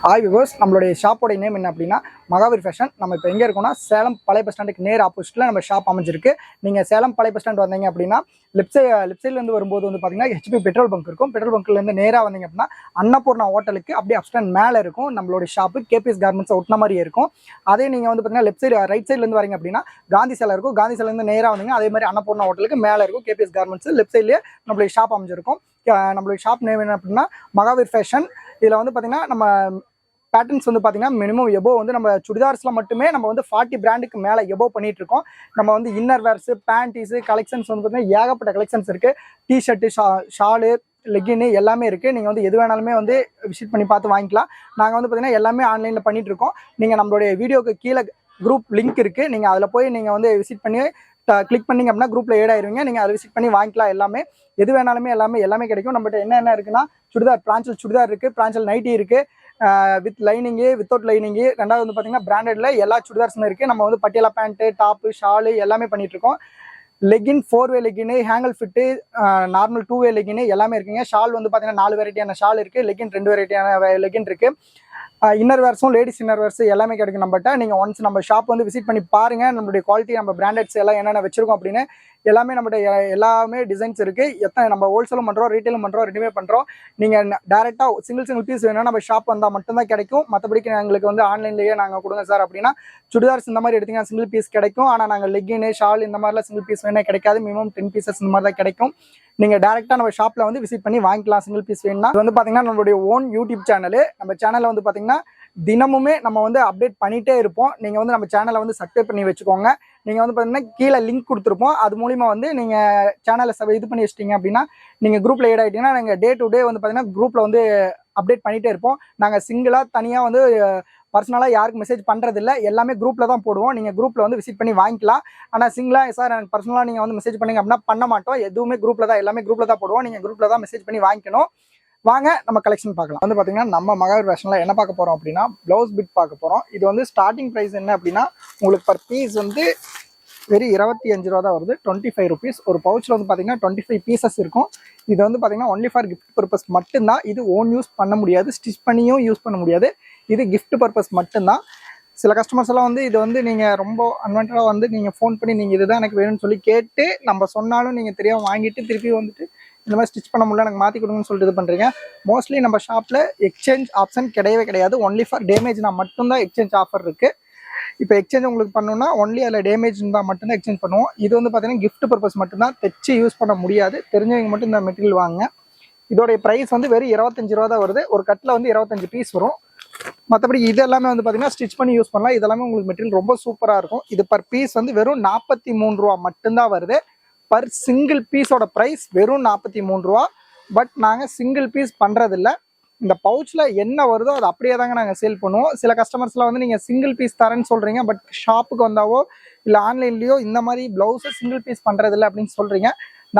Hi viewers, நம்மளுடைய ஷாப்போட name என்ன அப்படின்னா மகாவீர் ஃபேஷன். நம்ம இப்போ எங்கே இருக்கோம்னா சேலம் பழைய பஸ் ஸ்டாண்டுக்கு நேர் ஆப்போசிட்டில் நம்ம ஷாப் அமைஞ்சிருக்கு. நீங்கள் சேலம் பழைய பஸ் ஸ்டாண்ட் வந்தீங்க அப்படின்னா லெஃப்ட் சைட்லேருந்து வரும்போது வந்து பார்த்தீங்கன்னா ஹெச்பி பெட்ரோல் பங்க் இருக்கும். பெட்ரோல் பங்க்லேருந்து நேராக வந்தீங்க அப்படின்னா அன்னபூர்ணா ஹோட்டலுக்கு அப்படியே அப்ஸ்டாண்ட் மேலே இருக்கும் நம்மளுடைய ஷாப்பு. கேபிஎஸ் கார்மெண்ட்ஸ் ஒட்டின மாதிரியே இருக்கும். அதே நீங்கள் வந்து பார்த்தீங்கன்னா லெஃப்ட் சைடு ரைட் சைட்லேருந்து வரீங்க அப்படின்னா காந்தி சிலை இருக்கும். காந்தி சிலைலேருந்து நேராக வந்தீங்க அதே மாதிரி அன்னபூர்ணா ஹோட்டலுக்கு மேலே இருக்கும் கேபிஎஸ் கார்மெண்ட்ஸ். லெஃப்ட் சைட்லேயே நம்மளுடைய ஷாப் அமைஞ்சிருக்கும். நம்மளுடைய ஷாப் நேம் என்ன அப்படின்னா மகாவீர் ஃபேஷன். இதில் வந்து பார்த்தீங்கன்னா நம்ம பேட்டர்ன்ஸ் வந்து பார்த்தீங்கன்னா மினிமம் எபோ வந்து நம்ம சுடிதார்ஸில் மட்டுமே நம்ம வந்து 40 பிராண்டுக்கு மேலே எபோ பண்ணிட்டு இருக்கோம். நம்ம வந்து இன்னர் வேர்ஸு, பேண்டீஸு கலெக்ஷன்ஸ் வந்து பார்த்தீங்கன்னா ஏகப்பட்ட கலெக்ஷன்ஸ் இருக்குது. டிஷர்ட்டு, ஷாலு, லெகின்னு எல்லாமே இருக்குது. நீங்கள் வந்து எது வேணாலுமே வந்து விசிட் பண்ணி பார்த்து வாங்கிக்கலாம். நாங்கள் வந்து பார்த்தீங்கன்னா எல்லாமே ஆன்லைனில் பண்ணிகிட்டு இருக்கோம். நீங்கள் நம்மளுடைய வீடியோக்கு கீழே குரூப் லிங்க் இருக்குது. நீங்கள் அதில் போய் நீங்கள் வந்து விசிட் பண்ணி கிளிக் பண்ணிங்க அப்படின்னா குரூப்பில் ஏட் ஆயிருவீங்க. நீங்கள் அதை விசிட் பண்ணி வாங்கிக்கலாம். எல்லாமே எது வேணாலுமே எல்லாமே கிடைக்கும். நம்மகிட்ட என்ன இருக்குன்னா சுடிதார், பிரான்சல் சுடிதார் இருக்குது, பிரான்சல் நைட்டி இருக்குது, வித் லைனிங்கு, வித்தவுட் லைனிங்கு. ரெண்டாவது வந்து பார்த்தீங்கன்னா பிராண்டட்ல எல்லா சுடிதார்ஸுமே இருக்குது. நம்ம வந்து பட்டியலா பேண்ட்டு, டாப்பு, ஷாலு எல்லாமே பண்ணிகிட்ருக்கோம். லெகின் 4-வே லெகின்னு, ஹேங்கல் ஃபிட்டு, நார்மல் 2-வே லெகின்னு எல்லாமே இருக்குங்க. ஷால் வந்து பார்த்தீங்கன்னா 4 வெரைட்டியான ஷால் இருக்குது. லெகின் 2 வெரைட்டியான லெகின் இருக்குது. இன்னர் வேர்ஸும் லேடிஸ் இன்னர் வேர்ஸ் எல்லாமே கிடைக்கும் நம்மகிட்ட. நீங்கள் ஒன்ஸ் நம்ம ஷாப் வந்து விசிட் பண்ணி பாருங்கள். நம்மளுடைய குவாலிட்டி, நம்ம பிராண்டட்ஸ் எல்லாம் என்னென்ன வச்சிருக்கோம் அப்படின்னு எல்லாமே நம்மகிட்ட எல்லாமே டிசைன்ஸ் இருக்குது. எத்தனை நம்ம ஹோல்சேலும் பண்ணுறோம், ரீட்டைலும் பண்ணுறோம், ரெண்டுமே பண்ணுறோம். நீங்கள் டேரெக்டாக சிங்கிள் பீஸ் வேணும்னா நம்ம ஷாப் வந்தால் மட்டும்தான் கிடைக்கும். மற்றபடிக்கு எங்களுக்கு வந்து ஆன்லைன்லேயே நாங்கள் கொடுங்க சார் அப்படின்னா சுடிதார்ஸ் இந்த மாதிரி எடுத்தீங்கன்னா சிங்கிள் பீஸ் கிடைக்கும். ஆனால் நாங்கள் லெகின்னு, ஷால் இந்த மாதிரிலாம் சிங்கிள் பீஸ் வேணா கிடைக்காது. மினிமம் 10 பீசஸ் இந்த மாதிரி தான் கிடைக்கும். நீங்கள் டேரெக்டாக நம்ம ஷாப்பில் வந்து விசிட் பண்ணி வாங்கிக்கலாம் சிங்கிள் பீஸ் வேணும்னா. இது வந்து பார்த்தீங்கன்னா நம்மளுடைய ஓன் யூடியூப் சேனலு. நம்ம சேனலில் வந்து பார்த்தீங்கன்னா தினமுமே நம்ம வந்து அப்டேட் பண்ணிகிட்டே இருப்போம். நீங்கள் வந்து நம்ம சேனலை வந்து சப்ஸ்கிரைப் பண்ணி வச்சுக்கோங்க. நீங்கள் வந்து பார்த்தீங்கன்னா கீழே லிங்க் கொடுத்துருப்போம். அது மூலிமா வந்து நீங்கள் சேனலை இது பண்ணி வச்சிட்டிங்க அப்படின்னா நீங்கள் குரூப்பில் ஏட் ஆகிட்டீங்கன்னா நாங்கள் டே டு டே வந்து பார்த்தீங்கன்னா குரூப்பில் வந்து அப்டேட் பண்ணிகிட்டே இருப்போம். நாங்கள் சிங்கிளாக தனியாக வந்து பர்சனலாக யாருக்கு மெசேஜ் பண்ணுறதில்ல, எல்லாமே குரூப்பில் தான் போடுவோம். நீங்கள் குரூப்பில் வந்து விசிட் பண்ணி வாங்கிக்கலாம். ஆனால் சிங்கிளாக சார் எனக்கு பர்சனலாக நீங்கள் வந்து மெசேஜ் பண்ணிங்க அப்படின்னா பண்ண மாட்டோம். எதுவுமே குரூப்பில் தான், எல்லாமே குரூப்பில் தான் போடுவோம். நீங்கள் குரூப்பில் தான் மெசேஜ் பண்ணி வாங்கிக்கணும். வாங்க நம்ம கலெக்ஷன் பார்க்கலாம். வந்து பார்த்தீங்கன்னா நம்ம மகாவீர் ஃபேஷனில் என்ன பார்க்க போகிறோம் அப்படின்னா ப்ளவுஸ் பிட் பார்க்க போகிறோம். இது வந்து ஸ்டார்டிங் ப்ரைஸ் என்ன அப்படின்னா உங்களுக்கு பர் பீஸ் வந்து வெறும் 25 ரூபா தான் வருது. 25 ருபீஸ். ஒரு பவுச்சில் வந்து பார்த்தீங்கன்னா 25 பீசஸ் இருக்கும். இது வந்து பார்த்தீங்கன்னா ஒன்லி ஃபார் கிஃப்ட் பர்பஸ் மட்டும்தான். இது ஓன் யூஸ் பண்ண முடியாது, ஸ்டிச் பண்ணியும் யூஸ் பண்ண முடியாது. இது கிஃப்ட் பர்பஸ் மட்டும்தான். சில கஸ்டமர்ஸ் எல்லாம் வந்து இது வந்து நீங்கள் ரொம்ப அன்வான்டாக வந்து நீங்கள் ஃபோன் பண்ணி நீங்கள் இதுதான் எனக்கு வேணும்னு சொல்லி கேட்டு நம்ம சொன்னாலும் நீங்கள் தெரியாமல் வாங்கிட்டு திருப்பி வந்துட்டு இந்த மாதிரி ஸ்டிச் பண்ண முடியல, எனக்கு மாற்றி கொடுங்கன்னு சொல்லிட்டு இது பண்ணுறீங்க. மோஸ்ட்லி நம்ம ஷாப்பில் எக்ஸ்சேஞ்ச் ஆப்ஷன் கிடையவே கிடையாது. ஒன்லி ஃபார் டேமேஜ்னா மட்டும்தான் எக்ஸ்சேஞ்ச் ஆஃபர் இருக்குது. இப்போ எக்ஸ்சேஞ்ச் உங்களுக்கு பண்ணணும்னா ஒன்லி அதில் டேமேஜ் இருந்தால் மட்டும்தான் எக்ஸ்சேஞ்ச் பண்ணுவோம். இது வந்து பார்த்தீங்கன்னா கிஃப்ட் பர்பஸ் மட்டும்தான், தைச்சு யூஸ் பண்ண முடியாது. தெரிஞ்சவங்க மட்டும் இந்த மெட்டீரியல் வாங்க. இதோடைய ப்ரைஸ் வந்து வெறும் 25 ரூபா தான் வருது. ஒரு கட்டில் வந்து 25 பீஸ் வரும். மற்றபடி இது எல்லாமே வந்து பார்த்தீங்கன்னா ஸ்டிச் பண்ணி யூஸ் பண்ணலாம். இதெல்லாமே உங்களுக்கு மெட்டீரியல் ரொம்ப சூப்பராக இருக்கும். இது பர் பீஸ் வந்து வெறும் 43 ரூபா மட்டும்தான் வருது. பர் சிங்கிள் பீஸோட ப்ரைஸ் வெறும் 43 ரூபா. பட் நாங்கள் சிங்கிள் பீஸ் பண்ணுறதில்ல. இந்த பவுச்சில் என்ன வருதோ அது அப்படியே தாங்க நாங்கள் சேல் பண்ணுவோம். சில கஸ்டமர்ஸ்லாம் வந்து நீங்கள் சிங்கிள் பீஸ் தரேன்னு சொல்கிறீங்க, பட் ஷாப்புக்கு வந்தாவோ இல்லை ஆன்லைன்லேயோ இந்த மாதிரி ப்ளவுஸை சிங்கிள் பீஸ் பண்ணுறதில்ல அப்படின்னு சொல்கிறீங்க.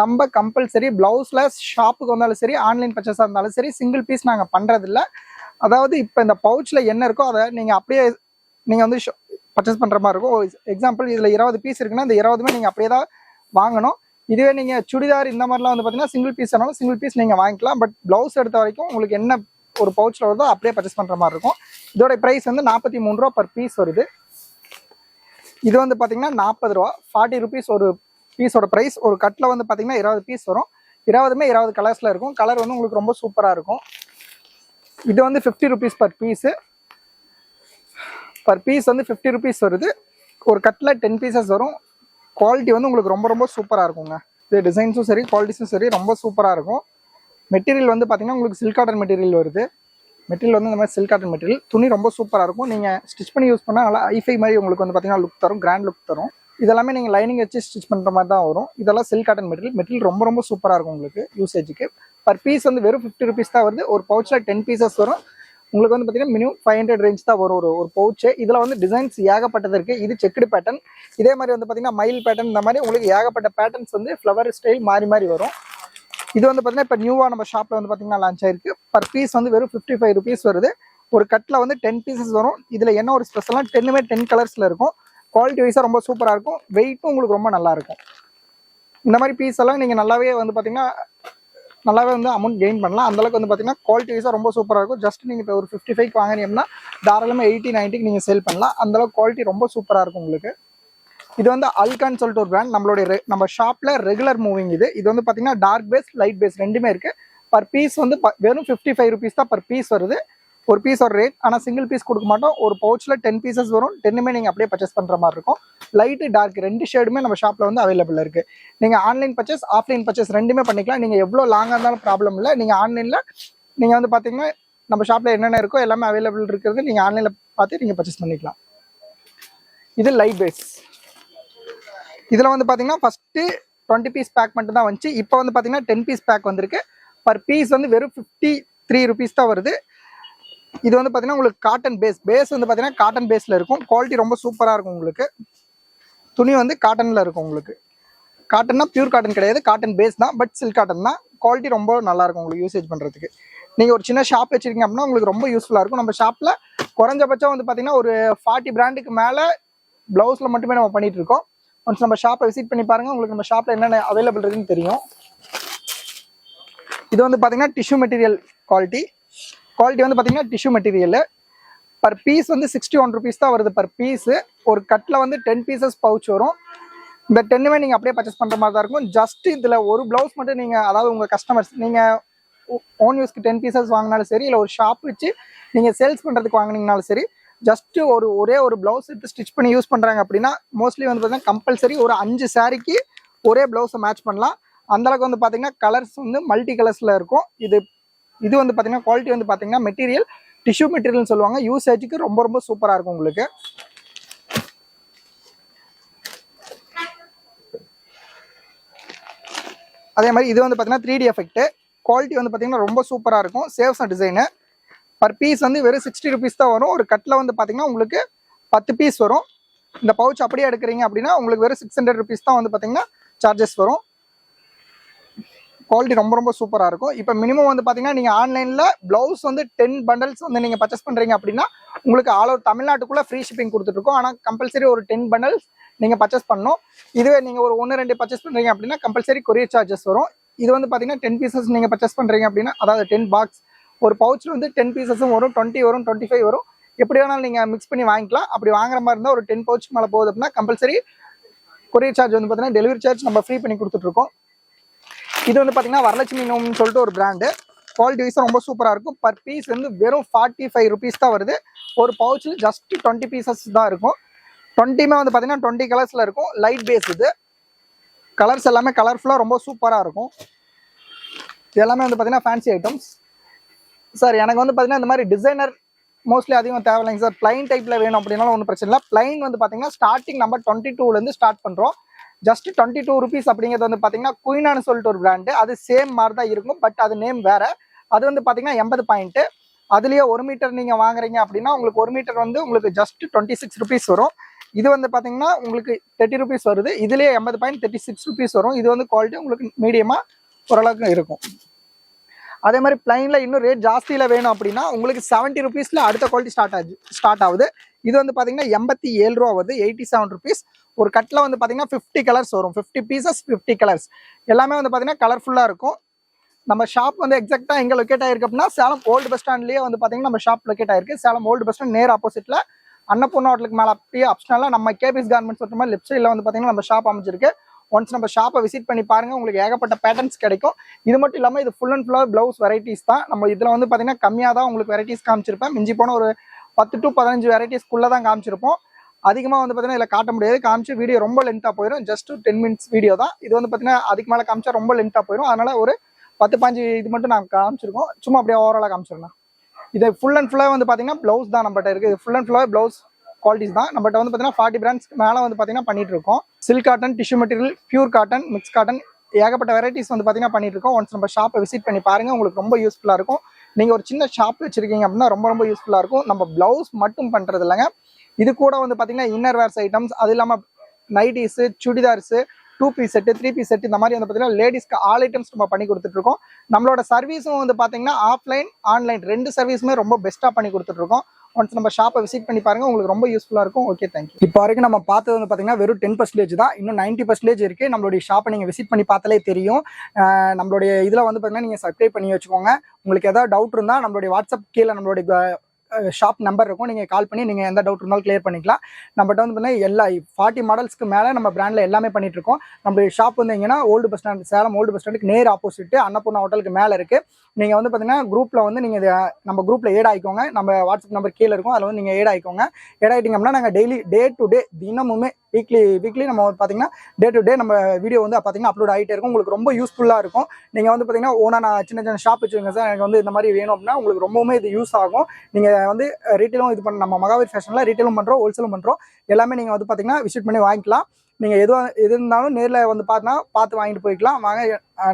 நம்ம கம்பல்சரி ப்ளவுஸில் ஷாப்புக்கு வந்தாலும் சரி, ஆன்லைன் பர்ச்சேஸாக இருந்தாலும் சரி, சிங்கிள் பீஸ் நாங்கள் பண்ணுறதில்ல. அதாவது இப்போ இந்த பவுச்சில் என்ன இருக்கோ அதை நீங்கள் அப்படியே நீங்கள் வந்து பர்ச்சேஸ் பண்ணுற மாதிரி இருக்கும். எக்ஸாம்பிள் இதில் 20 பீஸ் இருக்குன்னா இந்த 20மே நீங்கள் அப்படியே தான் வாங்கணும். இதுவே நீங்கள் சுடிதார் இந்த மாதிரிலாம் வந்து பார்த்தீங்கன்னா சிங்கிள் பீஸ் ஆனாலும் சிங்கிள் பீஸ் நீங்கள் வாங்கிக்கலாம். பட் ப்ளவுஸ் எடுத்த வரைக்கும் உங்களுக்கு என்ன ஒரு பவுச்சில் வருதோ அப்படியே பர்ச்சேஸ் பண்ணுற மாதிரி இருக்கும். இதோட ப்ரைஸ் வந்து 43 ரூபா பர் பீஸ் வருது. இது வந்து பார்த்தீங்கன்னா 40 ரூபா, 40 ருபீஸ் ஒரு பீஸோட ப்ரைஸ். ஒரு கட்டில் வந்து பார்த்தீங்கன்னா 20 பீஸ் வரும். 20மே 20 கலர்ஸில் இருக்கும். கலர் வந்து உங்களுக்கு ரொம்ப சூப்பராக இருக்கும். இது வந்து 50 rupees per piece. Per piece வந்து 50 ருபீஸ் வருது. ஒரு கட்டில் 10 பீசஸ் வரும். குவாலிட்டி வந்து உங்களுக்கு ரொம்ப சூப்பராக இருக்குங்க. இது டிசைன்ஸும் சரி, குவாலிட்டிஸும் சரி ரொம்ப சூப்பராக இருக்கும். மெட்டீரியல் வந்து பார்த்தீங்கன்னா உங்களுக்கு சில்க் காட்டன் மெட்டீரியல் வருது. மெட்டீரியல் வந்து இந்த மாதிரி சில்க் காட்டன் மெட்டீரியல். துணி ரொம்ப சூப்பராக இருக்கும். நீங்கள் ஸ்டிச் பண்ணி யூஸ் பண்ணால் நல்லா ஐஃபை மாதிரி உங்களுக்கு வந்து பார்த்தீங்கன்னா லுக் தரும், கிராண்ட் லுக் தரும். இதெல்லாமே நீங்கள் லைனிங் வச்சு ஸ்டிச் பண்ணுற மாதிரி தான் வரும். இதெல்லாம் சில்க் காட்டன் மெட்டீரியல் ரொம்ப சூப்பராக இருக்கும் உங்களுக்கு யூசேஜுக்கு. பர் பீஸ் வந்து வெறும் 50 ருபீஸ் தான் வருது. ஒரு பவுச்சில் 10 பீசஸ் வரும். உங்களுக்கு வந்து பார்த்தீங்கன்னா மினிமம் 500 ரேஞ்ச் தான் வரும் ஒரு பவுச்சு. இதில் வந்து டிசைன்ஸ் ஏகப்பட்டது இருக்குது. இது செக்குடு பேட்டர்ன். இதே மாதிரி வந்து பார்த்தீங்கன்னா மயில் பேட்டர்ன், இந்த மாதிரி உங்களுக்கு ஏகப்பட்ட பேட்டர்ன்ஸ் வந்து ஃப்ளவர் ஸ்டைல் மாறி வரும். இது வந்து பார்த்தீங்கன்னா இப்போ நியூவாக நம்ம ஷாப்பில் வந்து பார்த்தீங்கன்னா லான்ச் ஆயிருக்கு. பர் பீஸ் வந்து வெறும் 55 ருபீஸ் வருது. ஒரு கட்டில் வந்து 10 பீசஸ் வரும். இதில் என்ன ஒரு ஸ்பெஷலாக 10மே 10 கலர்ஸில் இருக்கும். குவாலிட்டி வைஸாக ரொம்ப சூப்பராக இருக்கும். வெயிட்டும் உங்களுக்கு ரொம்ப நல்லாயிருக்கும். இந்த மாதிரி பீஸ் எல்லாம் நீங்கள் நல்லாவே வந்து பார்த்தீங்கன்னா நல்லாவே வந்து அமௌண்ட் கெயின் பண்ணலாம். அந்தளவுக்கு வந்து பார்த்தீங்கன்னா குவாலிட்டி வைஸாக ரொம்ப சூப்பராக இருக்கும். ஜஸ்ட் நீங்கள் இப்போ ஒரு 55க்கு வாங்கினீங்கன்னா தாராளமாக 80, 90க்கு நீங்கள் சேல் பண்ணலாம். அந்தளவுக்கு குவாலிட்டி ரொம்ப சூப்பராக இருக்கும் உங்களுக்கு. இது வந்து அல்கான்னு சொல்லிட்டு ஒரு பிராண்ட். நம்ம ஷாப்பில் ரெகுலர் மூவிங் இது. இது வந்து பார்த்தீங்கன்னா டார்க் பேஸ், லைட் பேஸ் ரெண்டுமே இருக்குது. பர் பீஸ் வந்து வெறும் 55 rupees தான் பர் பீஸ் வருது. ஒரு பீஸ் ஒரு ரேட். ஆனால் சிங்கிள் பீஸ் கொடுக்க மாட்டோம். ஒரு பவுச்சில் 10 pieces வரும். 10மே நீங்கள் அப்படியே பர்ச்சேஸ் பண்ணுற மாதிரி இருக்கும். லைட்டு டார்க் ரெண்டு ஷேடுமே நம்ம ஷாப்பில் வந்து அவைலபிள் இருக்குது. நீங்கள் ஆன்லைன் பர்ச்சேஸ், ஆஃப்லைன் பர்ச்சேஸ் ரெண்டுமே பண்ணிக்கலாம். நீங்கள் எவ்வளோ லாங்காக இருந்தாலும் ப்ராப்ளம் இல்லை. நீங்கள் ஆன்லைனில் நீங்கள் வந்து பார்த்தீங்கன்னா நம்ம ஷாப்பில் என்னென்ன இருக்கோ எல்லாமே அவைலபிள் இருக்கிறது. நீங்கள் ஆன்லைனில் பார்த்து நீங்கள் பர்ச்சேஸ் பண்ணிக்கலாம். இது லைட் பேஸ். இதில் வந்து பார்த்தீங்கன்னா ஃபஸ்ட்டு 20 piece பேக் மட்டும் தான் வந்துச்சு. இப்போ வந்து பார்த்தீங்கன்னா 10 piece பேக் வந்திருக்கு. பர் பீஸ் வந்து வெறும் 53 rupees தான் வருது. இது வந்து பார்த்தீங்கன்னா உங்களுக்கு காட்டன் பேஸ் வந்து பார்த்தீங்கன்னா காட்டன் பேஸில் இருக்கும். குவாலிட்டி ரொம்ப சூப்பராக இருக்கும் உங்களுக்கு. துணி வந்து காட்டனில் இருக்கும் உங்களுக்கு. காட்டன்னா பியூர் காட்டன் கிடையாது, காட்டன் பேஸ் தான். பட் சில்க் காட்டன் தான். குவாலிட்டி ரொம்ப நல்லாயிருக்கும் உங்களுக்கு யூசேஜ் பண்ணுறதுக்கு. நீங்கள் ஒரு சின்ன ஷாப் வச்சுருக்கீங்க அப்படின்னா உங்களுக்கு ரொம்ப யூஸ்ஃபுல்லாக இருக்கும். நம்ம ஷாப்பில் குறைஞ்சபட்சம் வந்து பார்த்தீங்கன்னா ஒரு 40 பிராண்டுக்கு மேலே ப்ளவுஸில் மட்டுமே நம்ம பண்ணிகிட்டு இருக்கோம். ஒன்ஸ் நம்ம ஷாப்பை விசிட் பண்ணி பாருங்கள், உங்களுக்கு நம்ம ஷாப்பில் என்னென்ன அவைலபிள் இருக்குன்னு தெரியும். இது வந்து பார்த்தீங்கன்னா டிஷ்யூ மெட்டீரியல் குவாலிட்டி வந்து பார்த்தீங்கன்னா டிஷ்யூ மெட்டீரியல். பர் பீஸ் வந்து 61 rupees தான் வருது பர் பீஸு. ஒரு கட்டில் வந்து 10 pieces பவுச் வரும். இந்த 10மே நீங்கள் அப்படியே பர்ச்சேஸ் பண்ணுற மாதிரி தான் இருக்கும். ஜஸ்ட் இதில் ஒரு ப்ளவுஸ் மட்டும் நீங்கள், அதாவது உங்கள் கஸ்டமர்ஸ் நீங்கள் ஓன் யூஸ்க்கு 10 pieces வாங்கினாலும் சரி, இல்லை ஒரு ஷாப் வச்சு நீங்கள் சேல்ஸ் பண்ணுறதுக்கு வாங்கினீங்கனாலும் சரி, ஜஸ்ட் ஒரே ஒரு ப்ளவுஸ் எடுத்து ஸ்டிச் பண்ணி யூஸ் பண்ணுறாங்க அப்படின்னா மோஸ்ட்லி வந்து பார்த்தீங்கன்னா கம்பல்சரி ஒரு 5 சாரிக்கு ஒரே ப்ளவுஸை மேட்ச் பண்ணலாம். அந்தளவுக்கு வந்து பார்த்தீங்கன்னா கலர்ஸ் வந்து மல்டி கலர்ஸில் இருக்கும். இது வந்து பார்த்தீங்கன்னா குவாலிட்டி வந்து பார்த்தீங்கன்னா மெட்டீரியல் டிஷ்யூ மெட்டீரியல்னு சொல்லுவாங்க. யூசேஜுக்கு ரொம்ப ரொம்ப சூப்பராக இருக்கும் உங்களுக்கு. அதே மாதிரி இது வந்து பார்த்தீங்கன்னா 3D எஃபெக்ட். குவாலிட்டி வந்து பார்த்தீங்கன்னா ரொம்ப சூப்பராக இருக்கும். Saves design. பர் பீஸ் வந்து வெறும் 60 rupees தான் வரும். ஒரு கட்டில் வந்து பார்த்தீங்கன்னா உங்களுக்கு 10 piece வரும். இந்த பவுச் அப்படியே எடுக்கிறீங்க அப்படின்னா உங்களுக்கு வெறும் 600 rupees தான் வந்து பார்த்தீங்கன்னா சார்ஜஸ் வரும். குவாலிட்டி ரொம்ப ரொம்ப சூப்பராக இருக்கும். இப்போ மினிமம் வந்து பார்த்தீங்கன்னா நீங்கள் ஆன்லைனில் ப்ளவுஸ் வந்து 10 bundles வந்து நீங்கள் பர்ச்சேஸ் பண்ணுறீங்க அப்படின்னா உங்களுக்கு ஆல் ஓவர் தமிழ்நாட்டுக்குள்ளே ஃப்ரீ ஷிப்பிங் கொடுத்துட்ருக்கோம். ஆனால் கம்பல்சரி ஒரு 10 bundles நீங்கள் பர்ச்சேஸ் பண்ணணும். இதுவே நீங்கள் ஒரு 1-2 பர்ச்சேஸ் பண்ணுறீங்க அப்படின்னா கம்பல்சரி கொரியர் சார்ஜஸ் வரும். இது வந்து பார்த்தீங்கன்னா 10 pieces நீங்கள் பர்ச்சேஸ் பண்ணுறீங்க அப்படின்னா, அதாவது 10 box, ஒரு பவுச்சில் வந்து 10 pieces வரும், 20 வரும், 25 வரும். எப்படி வேணாலும் நீங்கள் மிக்ஸ் பண்ணி வாங்கிக்கலாம். அப்படி வாங்குற மாதிரி இருந்தால் ஒரு 10 pouch மேலே போகுது அப்படின்னா கம்பல்சரி கொரியர் சார்ஜ் வந்து பார்த்தீங்கன்னா டெலிவரி சார்ஜ் நம்ம ஃப்ரீ பண்ணி கொடுத்துட்ருக்கோம். இது வந்து பார்த்தீங்கன்னா வரலட்சுமி நோம்னு சொல்லிட்டு ஒரு பிராண்டு. குவாலிட்டி வைஸாக ரொம்ப சூப்பராக இருக்கும். பர் பீஸ் வந்து வெறும் 45 rupees தான் வருது. ஒரு பவுச்சில் ஜஸ்ட் 20 pieces தான் இருக்கும். 20மே வந்து பார்த்தீங்கன்னா 20 கலர்ஸில் இருக்கும். லைட் பேஸ் இது. கலர்ஸ் எல்லாமே கலர்ஃபுல்லாக ரொம்ப சூப்பராக இருக்கும். இது எல்லாமே வந்து பார்த்தீங்கன்னா ஃபேன்சி ஐட்டம்ஸ். சார் எனக்கு வந்து பார்த்தீங்கன்னா இந்த மாதிரி டிசைனர் மோஸ்ட்லி அதிகம் தேவையில்லைங்க சார். பிளைன் டைப்பில் வேணும் அப்படின்னாலும் ஒன்றும் பிரச்சனை இல்லை. பிளைன் வந்து பார்த்தீங்கன்னா ஸ்டார்டிங் நம்ம 22லேருந்து ஸ்டார்ட் பண்ணுறோம். ஜஸ்ட் 22 rupees அப்படிங்கிறது வந்து பார்த்தீங்கன்னா குயினான்னு சொல்லிட்டு ஒரு பிராண்டு. அது சேம் மாதிரி தான் இருக்கும். பட் அது நேம் வேறு. அது வந்து பார்த்தீங்கன்னா 80 பாயிண்ட்டு. அதுலேயே 1 மீட்டர் நீங்கள் வாங்குறீங்க அப்படின்னா உங்களுக்கு 1 மீட்டர் வந்து உங்களுக்கு ஜஸ்ட் 26 rupees வரும். இது வந்து பார்த்தீங்கன்னா உங்களுக்கு 30 rupees வருது. இதுலேயே 80 பாயிண்ட் 36 rupees வரும். இது வந்து குவாலிட்டி உங்களுக்கு மீடியமாக ஓரளவுக்கு இருக்கும். அதே மாதிரி பிளைனில் இன்னும் ரேட் ஜாஸ்தியில் வேணும் அப்படின்னா உங்களுக்கு 70 rupeesல அடுத்த குவாலிட்டி ஸ்டார்ட் ஆகுது. இது வந்து பார்த்தீங்கன்னா 87 ரூபா வருது. 87 rupees. ஒரு கட்டில் வந்து பார்த்தீங்கன்னா 50 கலர்ஸ் வரும். 50 pieces 50 கலர்ஸ் எல்லாமே வந்து பார்த்தீங்கன்னா கலர்ஃபுல்லாக இருக்கும். நம்ம ஷாப் வந்து எக்ஸாக்டாக எங்கே லொக்கேட் ஆகிருக்கு அப்படின்னா சேலம் ஓல்டு பஸ் ஸ்டாண்ட்லேயே வந்து பார்த்தீங்கன்னா நம்ம ஷாப் லொக்கேட் ஆகிருக்கு. சேலம் ஓல்டு பஸ் ஸ்டாண்ட் நேர் ஆப்போசிட்டில் அன்னபூர்ணா ஹோட்டலுக்கு மேலே அப்படியே ஆப்ஷனலாக நம்ம கேபிஎஸ் கார்மெண்ட்ஸ் சொல்கிற மாதிரி லெஃப்ட் சைடில் வந்து பார்த்தீங்கன்னா நம்ம ஷாப் அமைச்சிருக்கு. ஒன்ஸ் நம்ம ஷாப்பை விசிட் பண்ணி பாருங்கள், உங்களுக்கு ஏகப்பட்ட பேட்டர்ன்ஸ் கிடைக்கும். இது மட்டும் இல்லாமல் இது ஃபுல் அண்ட் ஃபுல்லாக ப்ளவுஸ் வெரைட்டிஸ் தான். நம்ம இதில் வந்து பார்த்தீங்கன்னா கம்மியாக தான் உங்களுக்கு வெரைட்டிஸ் காமிச்சிருப்பேன். மிஞ்சி போன ஒரு 10 to 15 வெரைட்டிஸ்க்குள்ளே தான் காமிச்சிருப்போம். அதிகமாக வந்து பார்த்தீங்கன்னா இதில் காட்ட முடியாது. காமிச்சு வீடியோ ரொம்ப லென்த்தாக போயிடும். ஜஸ்ட் 10 minutes வீடியோ தான். இது வந்து பார்த்தீங்கன்னா அதுக்கு மேலே காமிச்சா ரொம்ப லென்த்தாக போயிடும். அதனால் ஒரு 10-15 இது மட்டும் நான் காமிச்சிருக்கோம். சும்மா அப்படியே ஓவராலாக காமிச்சிருந்தேன். இது ஃபுல் அண்ட் ஃபுல்லாக வந்து பார்த்தீங்கன்னா ப்ளவுஸ் தான் நம்மகிட்ட இருக்குது. இது ஃபுல் அண்ட் ஃபுல்லாக ப்ளவுஸ் குவாலிட்டிஸ் தான். நம்மகிட்ட வந்து பார்த்தீங்கன்னா 40 brands மேலே வந்து பார்த்தீங்கன்னா பண்ணிட்டு இருக்கோம். Silk cotton, tissue material, pure cotton, mix cotton, ஏகப்பட்ட வெரைட்டிஸ் வந்து பார்த்தீங்கன்னா பண்ணிட்டு இருக்கோம். ஒன்ஸ் நம்ம ஷாப்பை விசிட் பண்ணி பாருங்கள், உங்களுக்கு ரொம்ப யூஸ்ஃபுல்லாக இருக்கும். நீங்கள் ஒரு சின்ன ஷாப் வச்சிருக்கீங்க அப்படின்னா ரொம்ப ரொம்ப யூஸ்ஃபுல்லாக இருக்கும். நம்ம ப்ளவுஸ் மட்டும் பண்ணுறது இல்லைங்க, இது கூட வந்து பார்த்தீங்கன்னா இன்னர் வேர்ஸ் ஐட்டம்ஸ், அது இல்லாமல் nighties, chudidars, 2 piece set, 3 piece set, இந்த மாதிரி வந்து பார்த்தீங்கன்னா லேடிஸ்க்கு ஆல் ஐட்டம்ஸ் நம்ம பண்ணி கொடுத்துட்ருக்கோம். நம்மளோட சர்வீஸும் வந்து பார்த்தீங்கன்னா ஆஃப்லைன், ஆன்லைன் 2 சர்வீஸுமே ரொம்ப பெஸ்ட்டாக பண்ணி கொடுத்துட்ருக்கோம். ஒன்ஸ் நம்ம ஷாப்பை விசிட் பண்ணி பாருங்கள், உங்களுக்கு ரொம்ப யூஸ்ஃபுல்லாக இருக்கும். Okay, thank you. இப்போ வரைக்கும் நம்ம பார்த்தது வந்து பார்த்தீங்கன்னா வெறும் 10% தான். இன்னும் 90% இருக்குது. நம்மளுடைய ஷாப்பை நீங்கள் விசிட் பண்ணி பார்த்தாலே தெரியும். நம்மளுடைய இதில் வந்து பார்த்தீங்கன்னா நீங்கள் சப்ஸ்கிரைப் பண்ணி வச்சுக்கோங்க. உங்களுக்கு ஏதாவது டவுட் இருந்தால் நம்மளுடைய வாட்ஸ்அப் கீழே நம்மளுடைய ஷாப் நம்பர் இருக்கும். நீங்கள் கால் பண்ணி நீங்கள் எந்த டவுட் இருந்தாலும் கிளியர் பண்ணிக்கலாம். நம்மகிட்ட வந்து பார்த்தீங்கன்னா எல்லா 40 மாடல்ஸ்க்கு மேலே நம்ம பிராண்டில் எல்லாமே பண்ணிட்டு இருக்கோம். நம்மளுடைய ஷாப் வந்து எங்கன்னா old bus stand, Salem old bus ஸ்டாண்டுக்கு நேர் ஆப்போசிட் அன்னபூர்ணா ஹோட்டலுக்கு மேலே இருக்குது. நீங்கள் வந்து பார்த்தீங்கன்னா குரூப்பில் வந்து நீங்கள் நம்ம குரூப்பில் ஏட் ஆகிக்கோங்க. நம்ம வாட்ஸ்அப் நம்பர் கீழே இருக்கும், அதில் வந்து நீங்கள் ஏட் ஆகிக்கோங்க. ஏட் ஆகிட்டிங்க அப்படின்னா நாங்கள் டெய்லி டே டு டே தினமுமே வீக்லி நம்ம பார்த்தீங்கன்னா டே டு டே நம்ம வீடியோ வந்து பார்த்தீங்கன்னா அப்லோட் ஆகிட்டே இருக்கும். உங்களுக்கு ரொம்ப யூஸ்ஃபுல்லாக இருக்கும். நீங்கள் வந்து பார்த்தீங்கன்னா ஓனா நான் சின்ன ஷாப் வச்சுருங்க சார், எனக்கு வந்து இந்த மாதிரி வேணும் அப்படின்னா உங்களுக்கு ரொம்பவுமே இது யூஸ் ஆகும். நீங்கள் வந்து ரீட்டெயிலும் இது பண்ண நம்ம மகாவீர் ஃபேஷனில் ரீட்டெயிலும் பண்ணுறோம், ஹோல்சேலும் பண்ணுறோம். எல்லாமே நீங்கள் வந்து பார்த்தீங்கன்னா விசிட் பண்ணி வாங்கிக்கலாம். நீங்கள் எது இருந்தாலும் நேரில் வந்து பார்த்து வாங்கிட்டு போய்க்கலாம். வாங்க,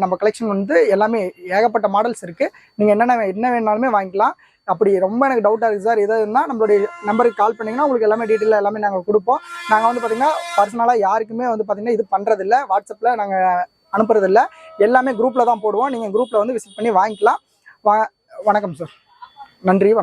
நம்ம கலெக்ஷன் வந்து எல்லாமே ஏகப்பட்ட மாடல்ஸ் இருக்குது. நீங்கள் என்ன வேணாலுமே வாங்கிக்கலாம். அப்படி ரொம்ப எனக்கு டவுட்டாக இருக்குது சார், எதாவது இருந்தால் நம்மளுடைய நம்பருக்கு கால் பண்ணிங்கன்னா உங்களுக்கு எல்லாமே டீட்டெயிலாக எல்லாமே நாங்கள் கொடுப்போம். நாங்கள் வந்து பார்த்திங்கன்னா பர்சனலாக யாருக்குமே வந்து பார்த்திங்கன்னா இது பண்ணுறதில்ல, வாட்ஸ்அப்பில் நாங்கள் அனுப்புறதில்ல. எல்லாமே குரூப்பில் தான் போடுவோம். நீங்கள் குரூப்பில் வந்து விசிட் பண்ணி வாங்கிக்கலாம். வணக்கம் சார். நன்றி, வணக்கம்.